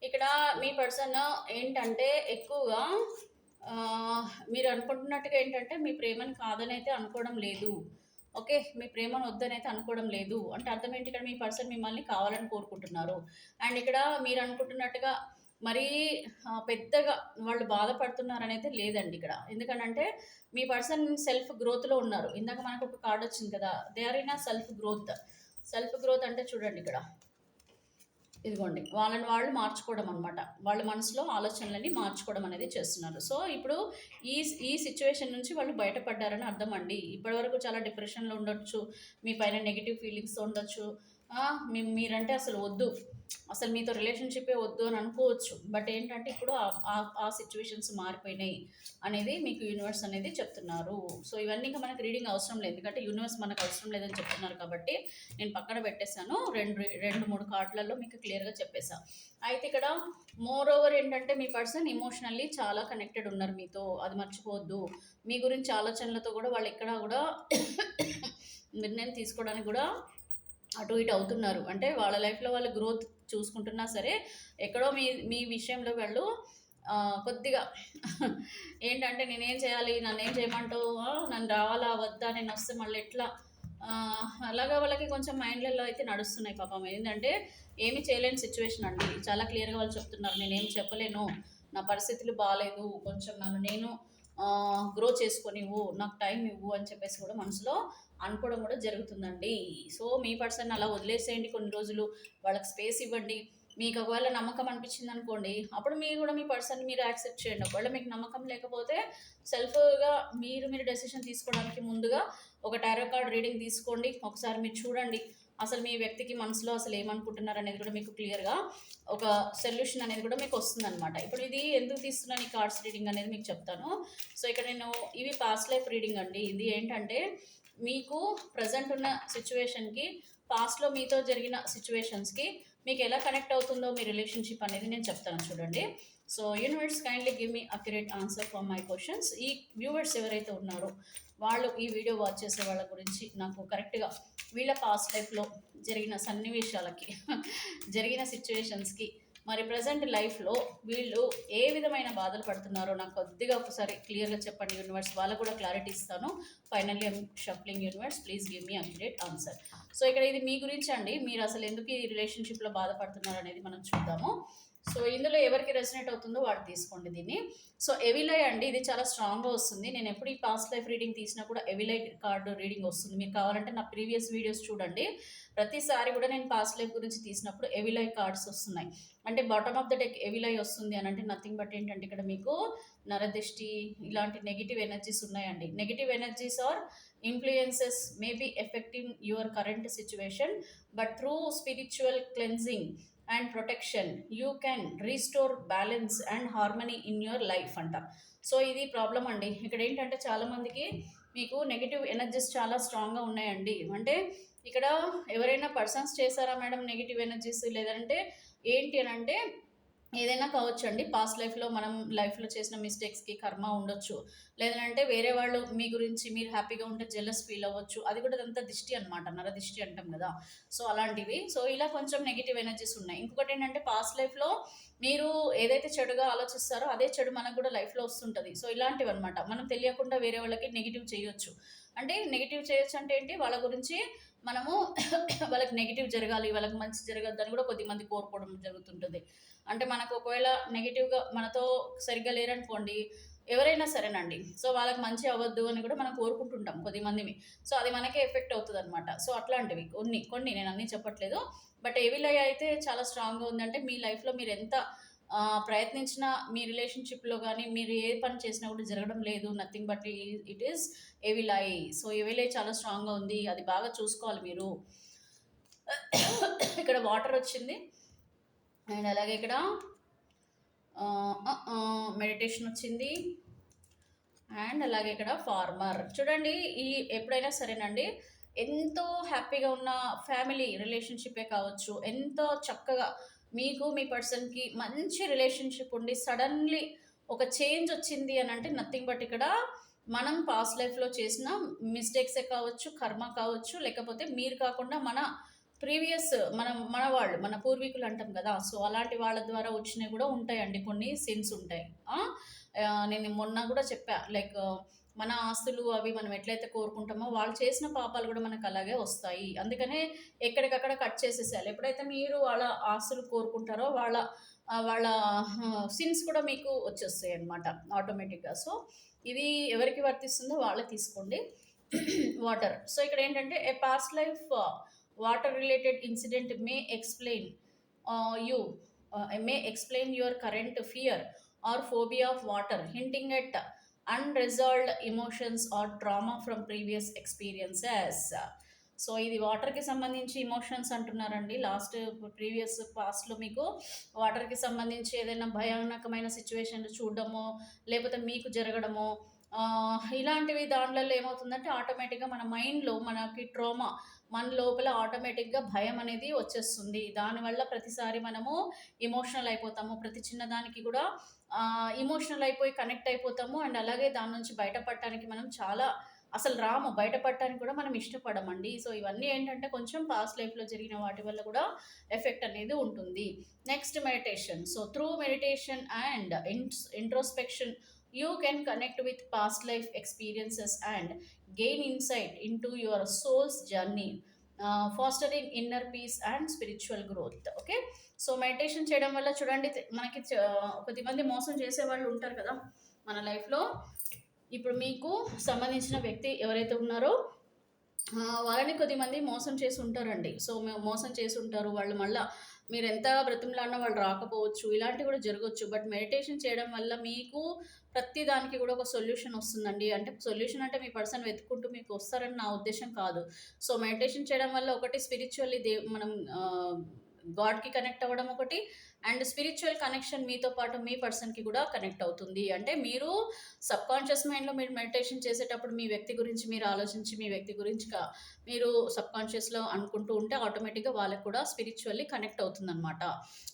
ఇక్కడ మీ పర్సన్ ఏంటంటే ఎక్కువగా మీరు అనుకుంటున్నట్టుగా ఏంటంటే మీ ప్రేమని కాదని అయితే అనుకోవడం లేదు. ఓకే, మీ ప్రేమను వద్దని అయితే అనుకోవడం లేదు. అంటే అర్థం ఏంటి, ఇక్కడ మీ పర్సన్ మిమ్మల్ని కావాలని కోరుకుంటున్నారు. అండ్ ఇక్కడ మీరు అనుకుంటున్నట్టుగా మరీ పెద్దగా వాళ్ళు బాధపడుతున్నారనైతే లేదండి ఇక్కడ. ఎందుకంటే మీ పర్సన్ సెల్ఫ్ గ్రోత్లో ఉన్నారు. ఇందాక మనకు ఒక కార్డ్ వచ్చింది కదా, they are in a self growth. Self growth అంటే చూడండి ఇక్కడ, ఇదిగోండి, వాళ్ళని వాళ్ళు మార్చుకోవడం అనమాట. వాళ్ళ మనసులో ఆలోచనలని మార్చుకోవడం అనేది చేస్తున్నారు. సో ఇప్పుడు ఈ ఈ సిచ్యువేషన్ నుంచి వాళ్ళు బయటపడ్డారని అర్థం అండి. ఇప్పటివరకు చాలా డిప్రెషన్లో ఉండొచ్చు, మీ పైన నెగిటివ్ ఫీలింగ్స్ ఉండొచ్చు, మీరంటే అసలు వద్దు, అసలు మీతో రిలేషన్షిప్పే వద్దు అని అనుకోవచ్చు. బట్ ఏంటంటే ఇప్పుడు ఆ సిచ్యువేషన్స్ మారిపోయినాయి అనేది మీకు యూనివర్స్ అనేది చెప్తున్నారు. సో ఇవన్నీ ఇంకా మనకి రీడింగ్ అవసరం లేదు, ఎందుకంటే యూనివర్స్ మనకు అవసరం లేదని చెప్తున్నారు కాబట్టి నేను పక్కన పెట్టేశాను. రెండు మూడు కార్డులలో మీకు క్లియర్గా చెప్పేశాను. అయితే ఇక్కడ మోర్ ఓవర్ ఏంటంటే మీ పర్సన్ ఇమోషనల్లీ చాలా కనెక్టెడ్ ఉన్నారు మీతో, అది మర్చిపోవద్దు. మీ గురించి ఆలోచనలతో కూడా వాళ్ళు ఎక్కడా కూడా నిర్ణయం తీసుకోవడానికి కూడా అటు ఇటు అవుతున్నారు. అంటే వాళ్ళ లైఫ్లో వాళ్ళు గ్రోత్ చూసుకుంటున్నా సరే ఎక్కడో మీ మీ విషయంలో వాళ్ళు కొద్దిగా ఏంటంటే నేనేం చేయాలి, నన్ను ఏం చేయమంటావు, నన్ను రావాలా వద్దా, నేను వస్తే మళ్ళీ ఎట్లా, అలాగా వాళ్ళకి కొంచెం మైండ్లలో అయితే నడుస్తున్నాయి పాపం. ఏంటంటే ఏమి చేయలేని సిచ్యువేషన్ అండి. చాలా క్లియర్గా వాళ్ళు చెప్తున్నారు, నేనేం చెప్పలేను, నా పరిస్థితులు బాగాలేదు, కొంచెం నన్ను నేను గ్రో చేసుకొనివ్వు, నాకు టైం ఇవ్వు అని చెప్పేసి కూడా మనసులో అనుకోవడం కూడా జరుగుతుందండి. సో మీ పర్సన్ అలా వదిలేసేయండి కొన్ని రోజులు, వాళ్ళకి స్పేస్ ఇవ్వండి. మీకు ఒకవేళ నమ్మకం అనిపించింది అనుకోండి, అప్పుడు మీరు కూడా మీ పర్సన్ మీరు యాక్సెప్ట్ చేయండి. ఒకవేళ మీకు నమ్మకం లేకపోతే సెల్ఫ్గా మీరు డెసిషన్ తీసుకోవడానికి ముందుగా ఒక టారో కార్డ్ రీడింగ్ తీసుకోండి. ఒకసారి మీరు చూడండి అసలు మీ వ్యక్తికి మనసులో అసలు ఏమనుకుంటున్నారు అనేది కూడా మీకు క్లియర్గా ఒక సొల్యూషన్ అనేది కూడా మీకు వస్తుంది అనమాట. ఇప్పుడు ఇది ఎందుకు తీస్తున్నాను ఈ కార్డ్స్ రీడింగ్ అనేది మీకు చెప్తాను. సో ఇక్కడ నేను ఇవి పాస్ట్ లైఫ్ రీడింగ్ అండి. ఇది ఏంటంటే మీకు ప్రజెంట్ ఉన్న సిచ్యువేషన్కి, పాస్ట్లో మీతో జరిగిన సిచ్యువేషన్స్కి మీకు ఎలా కనెక్ట్ అవుతుందో మీ రిలేషన్షిప్ అనేది నేను చెప్తాను చూడండి. So universe kindly give me accurate answer for my questions. ఈ వ్యూవర్స్ ఎవరైతే ఉన్నారో వాళ్ళు ఈ వీడియో వాచ్ చేసే వాళ్ళ గురించి నాకు కరెక్ట్గా వీళ్ళ పాస్ట్ లైఫ్లో జరిగిన సన్నివేశాలకి జరిగిన సిచ్యువేషన్స్కి మరి ప్రజెంట్ లైఫ్లో వీళ్ళు ఏ విధమైన బాధలు పడుతున్నారో నాకు కొద్దిగా ఒకసారి క్లియర్గా చెప్పండి యూనివర్స్. వాళ్ళకు కూడా క్లారిటీ ఇస్తాను. Finally I'm shuffling universe, please give me accurate answer. So ఇక్కడ ఇది మీ గురించి అండి. మీరు అసలు ఎందుకు ఈ రిలేషన్షిప్లో బాధపడుతున్నారు అనేది మనం చూద్దాము. సో ఇందులో ఎవరికి రెసినేట్ అవుతుందో వాడు తీసుకోండి దీన్ని. సో ఎవిలై అండి, ఇది చాలా స్ట్రాంగ్గా వస్తుంది. నేను ఎప్పుడు ఈ పాస్ట్ లైఫ్ రీడింగ్ తీసినా కూడా ఎవిలై కార్డు రీడింగ్ వస్తుంది. మీరు కావాలంటే నా ప్రీవియస్ వీడియోస్ చూడండి. ప్రతిసారి కూడా నేను పాస్ట్ లైఫ్ గురించి తీసినప్పుడు ఎవిలై కార్డ్స్ వస్తున్నాయి. అంటే బాటమ్ ఆఫ్ ద డెక్ ఎవిలై వస్తుంది అని అంటే నథింగ్ బట్ ఏంటంటే ఇక్కడ మీకు నరదిష్టి ఇలాంటి నెగిటివ్ ఎనర్జీస్ ఉన్నాయండి. Negative energies are influences may be affecting your current situation, but through spiritual cleansing and protection you can restore balance and harmony in your life అంట. సో ఇది ప్రాబ్లం అండి. ఇక్కడ ఏంటంటే చాలామందికి మీకు నెగిటివ్ ఎనర్జీస్ చాలా స్ట్రాంగ్గా ఉన్నాయండి. అంటే ఇక్కడ ఎవరైనా పర్సన్స్ చేశారా మేడం నెగిటివ్ ఎనర్జీస్, లేదంటే ఏంటి అని అంటే ఏదైనా కావచ్చండి. పాస్ట్ లైఫ్‌లో మనం లైఫ్‌లో చేసిన మిస్టేక్స్‌కి కర్మ ఉండొచ్చు. లేదంటే వేరే వాళ్ళు మీ గురించి మీరు హ్యాపీగా ఉంటే జెలస్ ఫీల్ అవ్వచ్చు. అది కూడా అదంతా దిష్టి అనమాట. నరదిష్టి అంటాం గదా! సో, అలాంటివి. సో, ఇలా కొంచెం నెగెటివ్ ఎనర్జీస్ ఉన్నాయి. ఇంకొకటేంటంటే పాస్ట్ లైఫ్‌లో మీరు ఏదైతే చెడుగా ఆలోచిస్తారో అదే చెడు మనకు గూడా లైఫ్‌లో వస్తుంటది. సో, ఇలాంటివన్నమాట. మనం తెలియకుండా వేరే వాళ్ళకి నెగెటివ్ చేయొచ్చు. అంటే నెగెటివ్ చేయొచ్చు అంటే ఏంటి? వాళ్ళ గురించి మనము వాళ్ళకి నెగెటివ్ జరగాలి, వాళ్ళకి మంచి జరగద్దని గూడా కొద్దిమంది కోరుకోవడం జరుగుతుంటది. అంటే మనకు ఒకవేళ నెగెటివ్‌గా మనతో సరిగ్గా లేరనుకోండి, ఎవరైనా సరేనండి. సో, వాళ్ళకి మంచి అవ్వద్దు అని కూడా మనం కోరుకుంటుంటాం కొద్దిమందిమి. సో, అది మనకే ఎఫెక్ట్ అవుతదనమాట. సో, అట్లాంటివి కొన్ని నేను అన్నీ చెప్పట్లేదు. బట్ ఏవిల్ ఐ అయితే చాలా స్ట్రాంగ్‌గా ఉందంటే మీ లైఫ్‌లో మీరెంత ప్రయత్నించినా మీ రిలేషన్‌షిప్‌లో గానీ, మీరు ఏ పని చేసినా కూడా జరగడం లేదు. Nothing but it is evil I. So, evil I చాలా స్ట్రాంగ్‌గా ఉంది. అది బాగా చూసుకోవాలి మీరు. ఇక్కడ వాటరొచ్చింది. అండ్ అలాగే ఇక్కడ మెడిటేషన్ వచ్చింది. అండ్ అలాగే ఇక్కడ ఫార్మర్ చూడండి. ఈ ఎప్పుడైనా సరేనండి, ఎంతో హ్యాపీగా ఉన్న ఫ్యామిలీ రిలేషన్షిప్పే కావచ్చు, ఎంతో చక్కగా మీకు మీ పర్సన్కి మంచి రిలేషన్షిప్ ఉండి సడన్లీ ఒక చేంజ్ వచ్చింది అని అంటే నథింగ్ బట్ ఇక్కడ మనం పాస్ట్ లైఫ్లో చేసిన మిస్టేక్సే కావచ్చు, కర్మ కావచ్చు, లేకపోతే మీరు కాకుండా మన ప్రీవియస్ మన వాళ్ళు మన పూర్వీకులు అంటాం కదా. సో అలాంటి వాళ్ళ ద్వారా వచ్చినవి కూడా ఉంటాయండి, కొన్ని సిన్స్ ఉంటాయి. నేను మొన్న కూడా చెప్పా, లైక్ మన ఆస్తులు అవి మనం ఎట్లయితే కోరుకుంటామో వాళ్ళు చేసిన పాపాలు కూడా మనకు అలాగే వస్తాయి. అందుకనే ఎక్కడికక్కడ కట్ చేసేసేయాలి. ఎప్పుడైతే మీరు వాళ్ళ ఆస్తులు కోరుకుంటారో వాళ్ళ సిన్స్ కూడా మీకు వచ్చేస్తాయి అనమాట ఆటోమేటిక్గా. సో ఇది ఎవరికి వర్తిస్తుందో వాళ్ళే తీసుకోండి. వాటర్. సో ఇక్కడ ఏంటంటే a past life water related incident you may explain your current fear or phobia of water, hinting at unresolved emotions or trauma from previous experiences. So ఇది వాటర్కి సంబంధించి ఇమోషన్స్ అంటున్నారండి. ప్రీవియస్ పాస్ట్లో మీకు వాటర్కి సంబంధించి ఏదైనా భయానకమైన సిచ్యువేషన్ చూడడమో, లేకపోతే మీకు జరగడమో, ఇలాంటివి దాంట్లో ఏమవుతుందంటే ఆటోమేటిక్గా మన మైండ్లో మనకి ట్రోమా, మన లోపల ఆటోమేటిక్గా భయం అనేది వచ్చేస్తుంది. దానివల్ల ప్రతిసారి మనము ఎమోషనల్ అయిపోతాము. ప్రతి చిన్నదానికి కూడా ఎమోషనల్ అయిపోయి కనెక్ట్ అయిపోతాము. అండ్ అలాగే దాని నుంచి బయటపడటానికి మనం చాలా అసలు రాము, బయటపడటానికి కూడా మనం ఇష్టపడమండి. సో ఇవన్నీ ఏంటంటే కొంచెం పాస్ట్ లైఫ్లో జరిగిన వాటి వల్ల కూడా ఎఫెక్ట్ అనేది ఉంటుంది. Next meditation. So through meditation and introspection you can connect with past life experiences and gain insight into your soul's journey, fostering inner peace and spiritual growth. Okay. So meditation చేయడం వల్ల చూడండి, మనకి కొద్దిమంది మోసం చేసే వాళ్ళు ఉంటారు కదా మన లైఫ్లో. ఇప్పుడు మీకు సంబంధించిన వ్యక్తి ఎవరైతే ఉన్నారో వాళ్ళని కొద్దిమంది మోసం చేసి ఉంటారండి. సో మోసం చేసి ఉంటారు వాళ్ళు. మళ్ళీ మీరు ఎంత బ్రతిమలాడినా వాళ్ళు రాకపోవచ్చు, ఇలాంటివి కూడా జరగవచ్చు. బట్ మెడిటేషన్ చేయడం వల్ల మీకు ప్రతి దానికి కూడా ఒక సొల్యూషన్ వస్తుందండి. అంటే సొల్యూషన్ అంటే మీ పర్సన్ వెతుక్కుంటూ మీకు వస్తారని నా ఉద్దేశం కాదు. సో మెడిటేషన్ చేయడం వల్ల ఒకటి స్పిరిచువల్లీ మనం గాడ్కి కనెక్ట్ అవ్వడం ఒకటి, అండ్ స్పిరిచువల్ కనెక్షన్ మీతో పాటు మీ పర్సన్కి కూడా కనెక్ట్ అవుతుంది. అంటే మీరు సబ్కాన్షియస్ మైండ్లో మీరు మెడిటేషన్ చేసేటప్పుడు మీ వ్యక్తి గురించి మీరు ఆలోచించి, మీ వ్యక్తి గురించి మీరు సబ్కాన్షియస్లో అనుకుంటూ ఉంటే ఆటోమేటిక్గా వాళ్ళకి కూడా స్పిరిచువల్లీ కనెక్ట్ అవుతుందన్నమాట.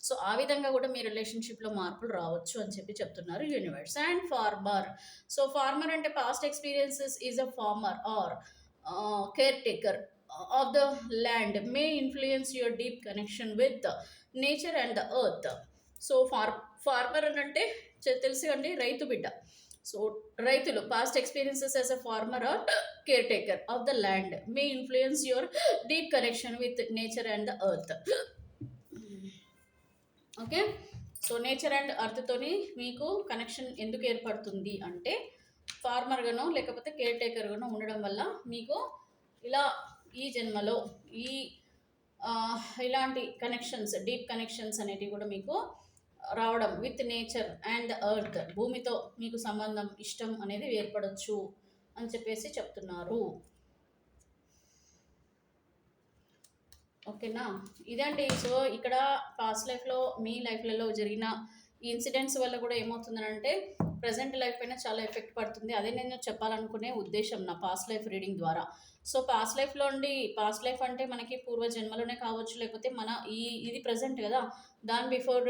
సో ఆ విధంగా కూడా మీ రిలేషన్షిప్లో మార్పులు రావచ్చు అని చెప్తున్నారు universe. And farmer. So farmer అంటే past experiences is a farmer or caretaker of the land may influence your deep connection with the nature and the earth. So farmer అని అంటే తెలుసు అండి, రైతు బిడ్డ. సో రైతులు past experiences as a farmer or caretaker of the land may influence your deep connection with nature and the earth. Okay. So nature and అర్త్తోని మీకు కనెక్షన్ ఎందుకు ఏర్పడుతుంది అంటే ఫార్మర్గానో లేకపోతే కేర్ టేకర్గానో ఉండడం వల్ల మీకు ఇలా ఈ జన్మలో ఇలాంటి కనెక్షన్స్, డీప్ కనెక్షన్స్ అనేటివి కూడా మీకు రావడం విత్ నేచర్ అండ్ ఎర్త్, భూమితో మీకు సంబంధం, ఇష్టం అనేది ఏర్పడవచ్చు అని చెప్పేసి చెప్తున్నారు. ఓకేనా, ఇదండి. సో ఇక్కడ పాస్ట్ లైఫ్లో మీ లైఫ్లలో జరిగిన ఈ ఇన్సిడెంట్స్ వల్ల కూడా ఏమవుతుందనంటే ప్రెజెంట్ లైఫ్ పైన చాలా ఎఫెక్ట్ పడుతుంది. అదే నేను చెప్పాలనుకునే ఉద్దేశ్యం నా పాస్ట్ లైఫ్ రీడింగ్ ద్వారా. సో, పాస్ట్ లైఫ్ అంటే మనకి పూర్వ జన్మలోనే కావచ్చు, లేకపోతే మన ఇది ప్రెజెంట్ గదా! దాని బిఫోర్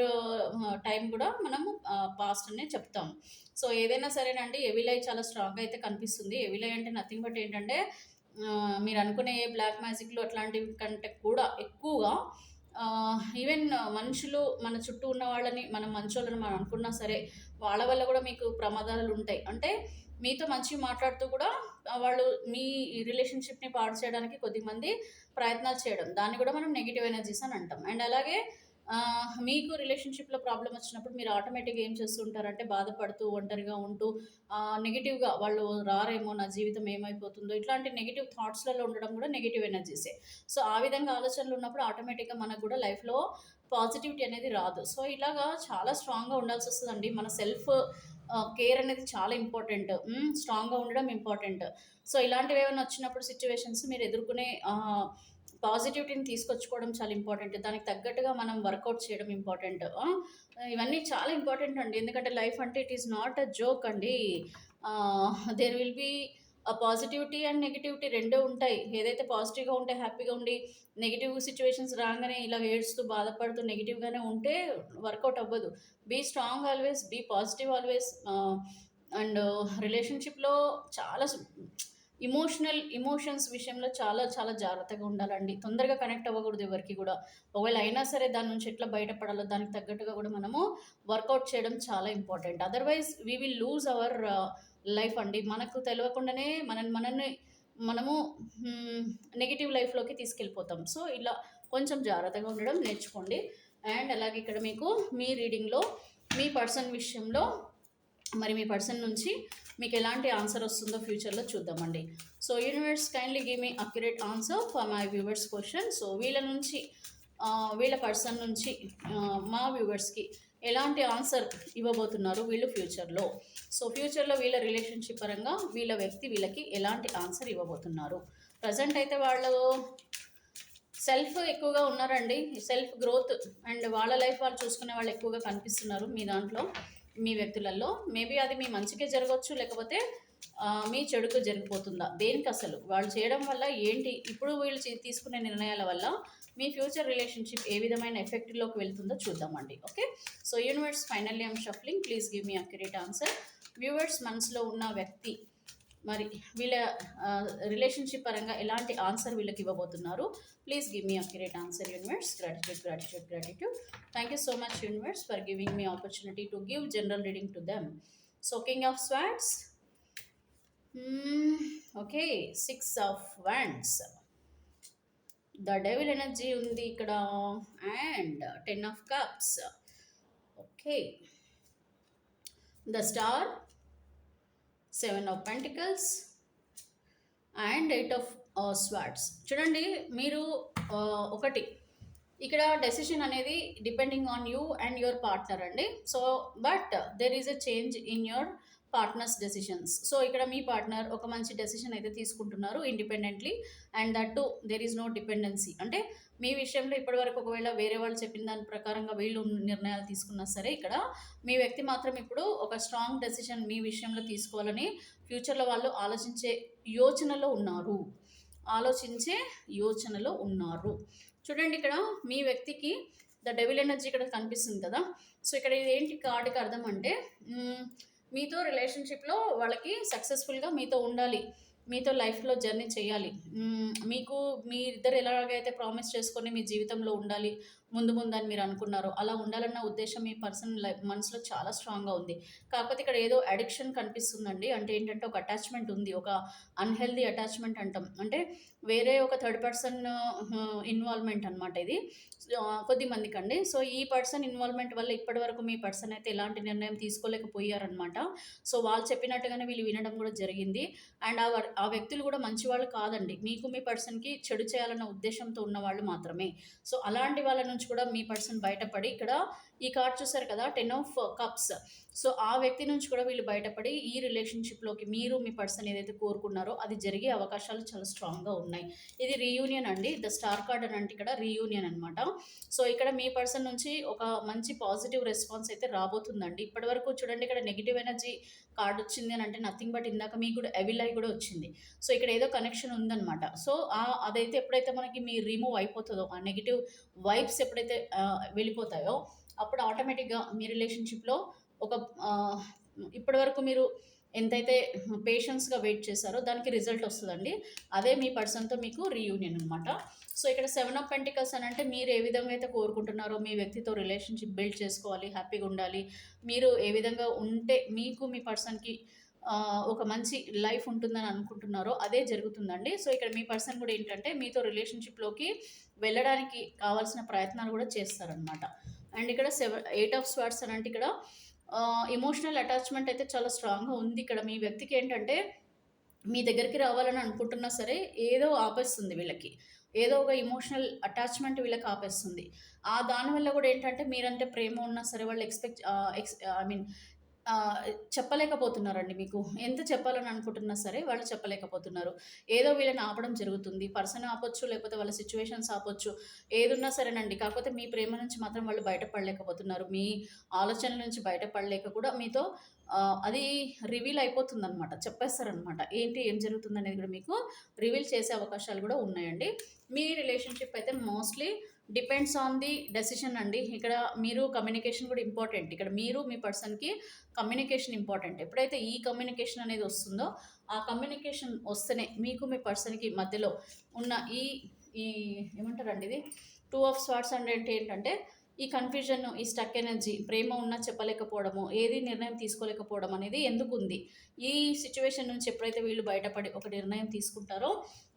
టైం గూడా మనము పాస్ట్ అనే చెప్తాం. సో, ఏదైనా సరేనండి, ఎవిల్ ఐ చాలా స్ట్రాంగ్‌గా అయితే కనిపిస్తుంది. ఎవిల్ ఐ అంటే నథింగ్ బట్ ఏంటంటే, మీరనుకునే బ్లాక్ మ్యాజిక్‌లు అట్లాంటివి కంటే కూడా ఎక్కువగా ఈవెన్ మనుషులు మన చుట్టూ ఉన్న వాళ్ళని మనం మంచోళ్ళని మనం అనుకున్నా సరే, వాళ్ళ వల్ల కూడా మీకు ప్రమాదాలుంటాయి. అంటే మీతో మంచిగా మాట్లాడుతూ కూడా వాళ్ళు మీ రిలేషన్‌షిప్‌ని పాడు చేయడానికి కొద్దిమంది ప్రయత్నాలు చేయడం. దాన్ని కూడా మనం నెగెటివ్ ఎనర్జీస్ అని అంటాం. అండ్ అలాగే మీకు రిలేషన్‌షిప్‌లో ప్రాబ్లమ్ వచ్చినప్పుడు మీరు ఆటోమేటిక్‌గా ఏం చేస్తూ ఉంటారంటే, బాధపడుతూ, ఒంటరిగా ఉంటూ నెగెటివ్‌గా వాళ్ళు రారేమో, నా జీవితం ఏమైపోతుందో, ఇట్లాంటి నెగెటివ్ థాట్స్‌లలో ఉండడం కూడా నెగెటివ్ ఎనర్జీసే. సో, ఆ విధంగా ఆలోచనలు ఉన్నప్పుడు ఆటోమేటిక్‌గా మనకు కూడా లైఫ్‌లో పాజిటివిటీ అనేది రాదు. సో, ఇలాగా చాలా స్ట్రాంగ్‌గా ఉండాల్సొస్తదండి. మన సెల్ఫ్ కేర్ అనేది చాలా ఇంపార్టెంట్. స్ట్రాంగ్‌గా ఉండడం ఇంపార్టెంట్. సో, ఇలాంటివేవన్నా వచ్చినప్పుడు సిట్యుయేషన్స్ మీరు ఎదుర్కొనే పాజిటివిటీని తీసుకొచ్చుకోవడం చాలా ఇంపార్టెంట్. దానికి తగ్గట్టుగా మనం వర్కౌట్ చేయడం ఇంపార్టెంట్. ఇవన్నీ చాలా ఇంపార్టెంట్ అండి. ఎందుకంటే లైఫ్ అంటే it is not a joke అండి. There will be positivity and negativity 2 ఉంటాయి. ఏదైతే పాజిటివ్‌గా ఉంటే హ్యాపీగా ఉండి, నెగెటివ్ సిట్యుయేషన్స్ రాంగానే ఇలా ఏడుస్తూ, బాధపడుతూ నెగెటివ్‌గానే ఉంటే వర్కౌట్ అవ్వదు. Be strong always, be positive always. And రిలేషన్‌షిప్‌లో చాలా ఎమోషన్స్ విషయంలో చాలా చాలా జాగ్రత్తగా ఉండాలండి. తొందరగా కనెక్ట్ అవ్వకూడదు ఎవరికీ గూడా. ఒకవేళ అయినా సరే దాని నుంచి ఎట్లా బయటపడాలో దానికి తగ్గట్టుగా గూడా మనము వర్కౌట్ చేయడం చాలా important. Otherwise we will lose our life అండి. మనకు తెలవకుండానే మనల్ని మనము నెగెటివ్ లైఫ్‌లోకి తీసుకెళ్ళిపోతాం. సో, ఇలా కొంచెం జాగ్రత్తగా ఉండడం నేర్చుకోండి. అండ్ అలాగే ఇక్కడ మీకు మీ రీడింగ్‌లో మీ పర్సన్ విషయంలో మరి మీ పర్సన్ నుంచి మీకు ఎలాంటి ఆన్సర్ వస్తుందో ఫ్యూచర్లో చూద్దామండి. So, universe kindly give me accurate answer for my viewers question. So, వీళ్ళ నుంచి వీళ్ళ పర్సన్ నుంచి మా వ్యూవర్స్కి ఎలాంటి ఆన్సర్ ఇవ్వబోతున్నారు వీళ్ళు ఫ్యూచర్లో. సో, ఫ్యూచర్లో వీళ్ళ రిలేషన్షిప్ పరంగా వీళ్ళ వ్యక్తి వీళ్ళకి ఎలాంటి ఆన్సర్ ఇవ్వబోతున్నారు. ప్రజెంట్ అయితే వాళ్ళు సెల్ఫ్ ఎక్కువగా ఉన్నారండి. సెల్ఫ్ గ్రోత్ అండ్ వాళ్ళ లైఫ్ వాళ్ళు చూసుకునే వాళ్ళు ఎక్కువగా కనిపిస్తున్నారు మీ దాంట్లో, మీ వ్యక్తులలో. మేబీ అది మీ మంచికే జరగవచ్చు, లేకపోతే మీ చెడుకు జరిగిపోతుందా, దేనికి అసలు వాళ్ళు చేయడం వల్ల ఏంటి, ఇప్పుడు వీళ్ళు తీసుకునే నిర్ణయాల వల్ల మీ ఫ్యూచర్ రిలేషన్షిప్ ఏ విధమైన ఎఫెక్ట్లోకి వెళ్తుందో చూద్దామండి. Okay, so universe finally I'm shuffling, please give me accurate answer. Viewers మనసులో ఉన్న వ్యక్తి మరి వీళ్ళ రిలేషన్షిప్ పరంగా ఎలాంటి ఆన్సర్ వీళ్ళకి ఇవ్వబోతున్నారు. Please give me accurate answer universe. Gratitude, gratitude, gratitude. Thank you so much universe for giving me opportunity to give general reading to them. So, king of swords, okay, 6 of wands, the devil energy ఉంది ఇక్కడ, and 10 of cups, okay, the star, 7 of pentacles and 8 of swords. చూడండి, మీరు ఒకటి ఇక్కడ డెసిషన్ అనేది depending on you and your partner అండి. So, but there is a change in your partners decisions. So, ఇక్కడ మీ పార్ట్నర్ ఒక మంచి డెసిషన్ అయితే తీసుకుంటున్నారు independently, and that too there is no dependency. అంటే మీ విషయంలో ఇప్పటివరకు ఒకవేళ వేరే వాళ్ళు చెప్పిన దాని ప్రకారంగా వీళ్ళు నిర్ణయాలు తీసుకున్నా సరే, ఇక్కడ మీ వ్యక్తి మాత్రం ఇప్పుడు ఒక స్ట్రాంగ్ డెసిషన్ మీ విషయంలో తీసుకోవాలని ఫ్యూచర్లో వాళ్ళు ఆలోచించే యోచనలో ఉన్నారు. చూడండి, ఇక్కడ మీ వ్యక్తికి ద డెవిల్ ఎనర్జీ ఇక్కడ కనిపిస్తుంది కదా. సో, ఇక్కడ ఇది ఏంటి కార్డుకి అర్థం అంటే, మీతో రిలేషన్షిప్లో వాళ్ళకి సక్సెస్ఫుల్గా మీతో ఉండాలి, మీతో లైఫ్లో జర్నీ చేయాలి. మీకు మీ ఇద్దరు ఎలాగైతే ప్రామిస్ చేసుకొని మీ జీవితంలో ఉండాలి ముందు అని మీరు అనుకున్నారో, అలా ఉండాలన్న ఉద్దేశం మీ పర్సన్ మనసులో చాలా స్ట్రాంగ్గా ఉంది. కాకపోతే ఇక్కడ ఏదో అడిక్షన్ కనిపిస్తుందండి. అంటే ఏంటంటే ఒక అటాచ్మెంట్ ఉంది, ఒక అన్హెల్దీ అటాచ్మెంట్ అంటాం. అంటే వేరే ఒక థర్డ్ పర్సన్ ఇన్వాల్వ్మెంట్ అనమాట ఇది కొద్దిమందికి అండి. సో, ఈ పర్సన్ ఇన్వాల్వ్మెంట్ వల్ల ఇప్పటి వరకు మీ పర్సన్ అయితే ఎలాంటి నిర్ణయం తీసుకోలేకపోయారనమాట. సో, వాళ్ళు చెప్పినట్టుగానే వీళ్ళు వినడం కూడా జరిగింది. అండ్ ఆ వ్యక్తులు కూడా మంచి వాళ్ళు కాదండి. మీకు మీ పర్సన్కి చెడు చేయాలన్న ఉద్దేశంతో ఉన్న వాళ్ళు మాత్రమే. సో, అలాంటి వాళ్ళ నుంచి నుంచి కూడా మీ పర్సన్ బయటపడి, ఇక్కడ ఈ కార్డ్ చూసారు కదా 10 ఆఫ్ కప్స్. సో ఆ వ్యక్తి నుంచి కూడా వీళ్ళు బయటపడి ఈ రిలేషన్షిప్లోకి మీరు మీ పర్సన్ ఏదైతే కోరుకున్నారో అది జరిగే అవకాశాలు చాలా స్ట్రాంగ్గా ఉన్నాయి. ఇది రీయూనియన్ అండి. ద స్టార్ కార్డ్ అని అంటే ఇక్కడ రీయూనియన్ అనమాట. సో ఇక్కడ మీ పర్సన్ నుంచి ఒక మంచి పాజిటివ్ రెస్పాన్స్ అయితే రాబోతుందండి. ఇప్పటి వరకు చూడండి, ఇక్కడ నెగిటివ్ ఎనర్జీ కార్డ్ వచ్చింది అని అంటే నథింగ్ బట్ ఇందాక మీకు కూడా ఎవిల్ ఐ కూడా వచ్చింది. సో ఇక్కడ ఏదో కనెక్షన్ ఉందన్నమాట. సో అదైతే ఎప్పుడైతే మనకి మీ రిమూవ్ అయిపోతుందో, ఆ నెగిటివ్ వైబ్స్ ఎప్పుడైతే వెళ్ళిపోతాయో, అప్పుడు ఆటోమేటిక్గా మీ రిలేషన్షిప్లో ఒక ఇప్పటి వరకు మీరు ఎంతైతే పేషెన్స్గా వెయిట్ చేశారో దానికి రిజల్ట్ వస్తుందండి. అదే మీ పర్సన్తో మీకు రీయూనియన్ అనమాట. సో ఇక్కడ 7 ఆఫ్ పెంటికల్స్ అని అంటే మీరు ఏ విధంగా అయితే కోరుకుంటున్నారో మీ వ్యక్తితో రిలేషన్షిప్ బిల్డ్ చేసుకోవాలి, హ్యాపీగా ఉండాలి, మీరు ఏ విధంగా ఉంటే మీకు మీ పర్సన్కి ఒక మంచి లైఫ్ ఉంటుందని అనుకుంటున్నారో అదే జరుగుతుందండి. సో ఇక్కడ మీ పర్సన్ కూడా ఏంటంటే మీతో రిలేషన్షిప్లోకి వెళ్ళడానికి కావాల్సిన ప్రయత్నాలు కూడా చేస్తారనమాట. అండ్ ఇక్కడ 8 ఆఫ్ స్వార్డ్స్ అని అంటే ఇక్కడ ఎమోషనల్ అటాచ్మెంట్ అయితే చాలా స్ట్రాంగ్గా ఉంది. ఇక్కడ మీ వ్యక్తికి ఏంటంటే మీ దగ్గరికి రావాలని అనుకుంటున్నా సరే ఏదో ఆపేస్తుంది వీళ్ళకి, ఏదో ఒక ఎమోషనల్ అటాచ్మెంట్ వీళ్ళకి ఆపేస్తుంది. దానివల్ల కూడా ఏంటంటే మీరంటే ప్రేమ ఉన్నా సరే వాళ్ళు ఐ మీన్ చెప్పలేకపోతున్నారండి. మీకు ఎంత చెప్పాలని అనుకుంటున్నా సరే వాళ్ళు చెప్పలేకపోతున్నారు. ఏదో వీళ్ళని ఆపడం జరుగుతుంది. పర్సన్ ఆపొచ్చు, లేకపోతే వాళ్ళ సిచ్యువేషన్స్ ఆపొచ్చు, ఏదున్నా సరేనండి. కాకపోతే మీ ప్రేమ నుంచి మాత్రం వాళ్ళు బయటపడలేకపోతున్నారు. మీ ఆలోచనల నుంచి బయటపడలేక కూడా మీతో అది రివీల్ అయిపోతుందనమాట. చెప్పేస్తారనమాట ఏంటి ఏం జరుగుతుందనేది కూడా మీకు రివీల్ చేసే అవకాశాలు కూడా ఉన్నాయండి. మీ రిలేషన్షిప్ అయితే mostly depends on the decision అండి. ఇక్కడ మీరు కమ్యూనికేషన్ కూడా ఇంపార్టెంట్. ఇక్కడ మీరు మీ పర్సన్కి కమ్యూనికేషన్ ఇంపార్టెంట్. ఎప్పుడైతే ఈ కమ్యూనికేషన్ అనేది వస్తుందో, ఆ కమ్యూనికేషన్ వస్తేనే మీకు మీ పర్సన్కి మధ్యలో ఉన్న ఈ ఈ ఏమంటారండి ఇది 2 ఆఫ్ స్వార్డ్స్ అంటే ఏంటంటే ఈ కన్ఫ్యూజన్, ఈ స్టక్ ఎనర్జీ, ప్రేమ ఉన్నా చెప్పలేకపోవడము, ఏది నిర్ణయం తీసుకోలేకపోవడం అనేది ఎందుకు ఉంది. ఈ సిచ్యువేషన్ నుంచి ఎప్పుడైతే వీళ్ళు బయటపడి ఒక నిర్ణయం తీసుకుంటారో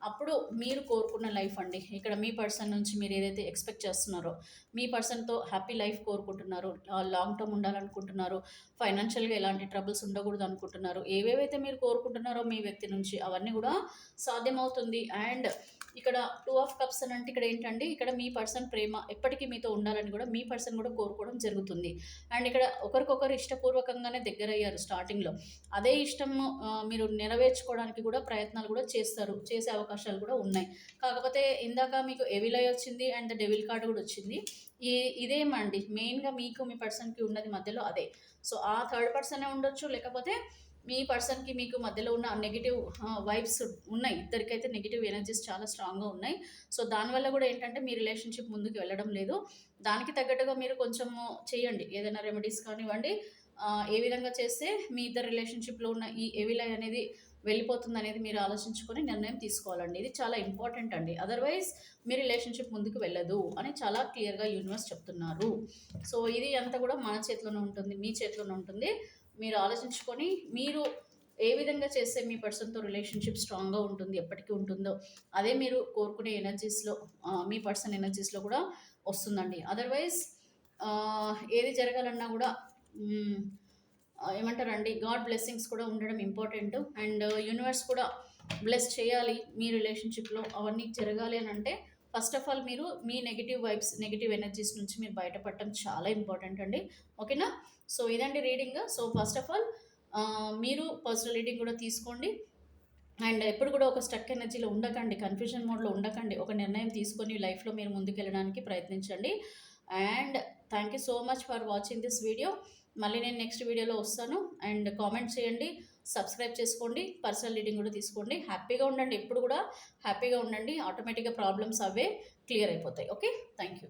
అప్పుడు మీరు కోరుకున్న లైఫ్ అండి. ఇక్కడ మీ పర్సన్ నుంచి మీరు ఏదైతే ఎక్స్పెక్ట్ చేస్తున్నారో, మీ పర్సన్తో హ్యాపీ లైఫ్ కోరుకుంటున్నారు, లాంగ్ టర్మ్ ఉండాలనుకుంటున్నారు, ఫైనాన్షియల్గా ఎలాంటి ట్రబుల్స్ ఉండకూడదు అనుకుంటున్నారు, ఏవేవైతే మీరు కోరుకుంటున్నారో మీ వ్యక్తి నుంచి అవన్నీ కూడా సాధ్యమవుతుంది. అండ్ ఇక్కడ 2 ఆఫ్ కప్స్ అని అంటే ఇక్కడ ఏంటండి, ఇక్కడ మీ పర్సన్ ప్రేమ ఎప్పటికీ మీతో ఉండాలని కూడా మీ పర్సన్ కూడా కోరుకోవడం జరుగుతుంది. అండ్ ఇక్కడ ఒకరికొకరు ఇష్టపూర్వకంగానే దగ్గరయ్యారు స్టార్టింగ్లో. అదే ఇష్టం మీరు నెరవేర్చుకోవడానికి కూడా ప్రయత్నాలు కూడా చేసే అవకాశాలు కూడా ఉన్నాయి. కాకపోతే ఇందాక మీకు ఎవిల్ ఐ వచ్చింది అండ్ డెవిల్ కార్డ్ కూడా వచ్చింది. ఇదేమండి మెయిన్గా మీకు మీ పర్సన్కి ఉన్నది మధ్యలో అదే. సో ఆ థర్డ్ పర్సనే ఉండొచ్చు, లేకపోతే మీ పర్సన్కి మీకు మధ్యలో ఉన్న నెగిటివ్ వైబ్స్ ఉన్నాయి. ఇద్దరికైతే నెగిటివ్ ఎనర్జీస్ చాలా స్ట్రాంగ్గా ఉన్నాయి. సో దానివల్ల కూడా ఏంటంటే మీ రిలేషన్షిప్ ముందుకు వెళ్ళడం లేదు. దానికి తగ్గట్టుగా మీరు కొంచెము చేయండి, ఏదైనా రెమెడీస్ కానివ్వండి. ఏ విధంగా చేస్తే మీ ఇద్దరు రిలేషన్షిప్లో ఉన్న ఈ ఎవిల్ ఐ అనేది వెళ్ళిపోతుంది అనేది మీరు ఆలోచించుకొని నిర్ణయం తీసుకోవాలండి. ఇది చాలా ఇంపార్టెంట్ అండి. అదర్వైజ్ మీ రిలేషన్షిప్ ముందుకు వెళ్ళదు అని చాలా క్లియర్గా యూనివర్స్ చెప్తున్నారు. సో ఇది అంతా కూడా మన చేతిలోనే ఉంటుంది, మీ చేతిలోనే ఉంటుంది. మీరు ఆలోచించుకొని మీరు ఏ విధంగా చేస్తే మీ పర్సన్తో రిలేషన్షిప్ స్ట్రాంగ్గా ఉంటుంది, ఎప్పటికీ ఉంటుందో అదే మీరు కోరుకునే ఎనర్జీస్లో, మీ పర్సన్ ఎనర్జీస్లో కూడా వస్తుందండి. అదర్వైజ్ ఏది జరగాలన్నా కూడా ఏమంటారండి, గాడ్ బ్లెస్సింగ్స్ కూడా ఉండడం ఇంపార్టెంట్. అండ్ యూనివర్స్ కూడా బ్లెస్ చేయాలి మీ రిలేషన్షిప్లో, అవన్నీ జరగాలి అని అంటే ఫస్ట్ ఆఫ్ ఆల్ మీరు మీ నెగిటివ్ వైబ్స్, నెగిటివ్ ఎనర్జీస్ నుంచి మీరు బయటపడటం చాలా ఇంపార్టెంట్ అండి. ఓకేనా? సో ఇదండి reading. So first of all మీరు పర్సనల్ రీడింగ్ కూడా తీసుకోండి. అండ్ ఎప్పుడు కూడా ఒక స్టక్ ఎనర్జీలో ఉండకండి, కన్ఫ్యూజన్ మోడ్లో ఉండకండి. ఒక నిర్ణయం తీసుకొని లైఫ్లో మీరు ముందుకెళ్ళడానికి ప్రయత్నించండి. And thank you so much for watching this video. మళ్ళీ నేను నెక్స్ట్ వీడియోలో వస్తాను. అండ్ కామెంట్ చేయండి, సబ్స్క్రైబ్ చేసుకోండి, పర్సనల్ రీడింగ్ కూడా తీసుకోండి. హ్యాపీగా ఉండండి, ఎప్పుడు కూడా హ్యాపీగా ఉండండి. ఆటోమేటిక్గా ప్రాబ్లమ్స్ అవే క్లియర్ అయిపోతాయి. Okay, thank you.